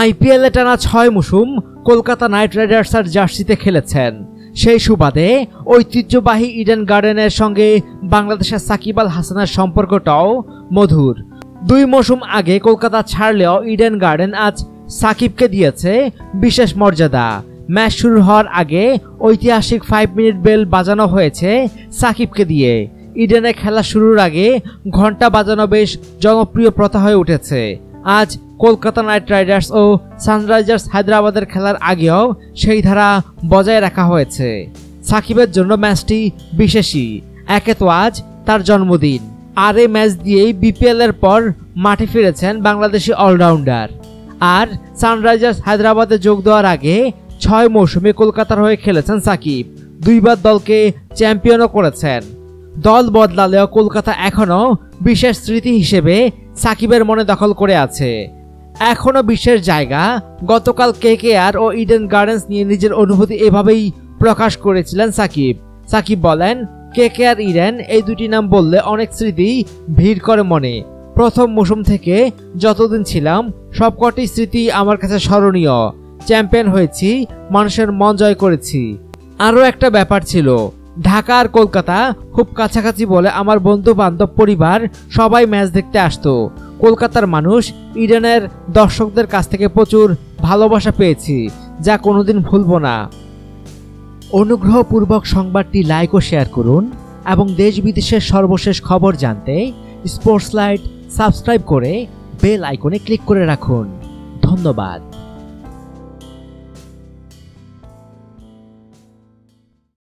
আইপিএলে টানা ৬ মৌসুম কলকাতা নাইট রাইডার্সের জার্সিতে খেলেছেন। সেই সুবাদে ঐতিহ্যবাহী ইডেন গার্ডেনের সঙ্গে বাংলাদেশের সাকিব আল হাসানের সম্পর্কটাও মধুর। ২ মৌসুম আগে কলকাতা ছাড়লেও ইডেন গার্ডেন আজ সাকিবকে দিয়েছে বিশেষ মর্যাদা। ম্যাচ শুরু হওয়ার আগে ঐতিহাসিক 5 মিনিট বেল বাজানো হয়েছে সাকিবকে দিয়ে। ইডেনে খেলা শুরুর আগে ঘন্টা বাজানো বেশ জনপ্রিয় প্রথা হয়ে উঠেছে। আজ কলকাতা নাইট রাইডার্স ও সানরাইজার্স হায়দ্রাবাদের খেলার আগেও সেই ধারা বজায় রাখা হয়েছে। সাকিবের জন্য ম্যাচটি বিশেষই, একে তো আজ তার জন্মদিন, আর এই ম্যাচ দিয়েই বিপিএল এর পর মাঠে ফিরেছেন বাংলাদেশি অলরাউন্ডার। আর সানরাইজার্স হায়দ্রাবাদে যোগ দেওয়ার আগে ৬ মৌসুমে কলকাতার হয়ে খেলেছেন সাকিব। ২ বার দলকে চ্যাম্পিয়নও করেছেন। দল বদলালেও কলকাতা এখনও বিশেষ স্মৃতি হিসেবে সাকিবের মনে দখল করে আছে। এখনো বিশেষ জায়গা। গতকাল কেকেআর ও ইডেন গার্ডেন্স নিয়ে নিজের অনুভূতি এভাবেই প্রকাশ করেছিলেন সাকিব। সাকিব বলেন, কেকেআর ইডেন এই দুটি নাম বললে অনেক স্মৃতি ভিড় করে মনে। প্রথম মৌসুম থেকে যতদিন ছিলাম সবকটি স্মৃতি আমার কাছে স্মরণীয়। চ্যাম্পিয়ন হয়েছি, মানুষের মন জয় করেছি। আরও একটা ব্যাপার ছিল, ঢাকা আর কলকাতা খুব কাছাকাছি বলে আমার বন্ধু বান্ধব পরিবার সবাই ম্যাচ দেখতে আসতো। কলকাতার মানুষ ইডেনের দর্শকদের কাছ থেকে প্রচুর ভালোবাসা পেয়েছি, যা কোনোদিন ভুলবো না। অনুগ্রহপূর্বক সংবাদটি লাইক ও শেয়ার করুন এবং দেশ বিদেশের সর্বশেষ খবর জানতে স্পোর্টস লাইট সাবস্ক্রাইব করে বেল আইকনে ক্লিক করে রাখুন। ধন্যবাদ।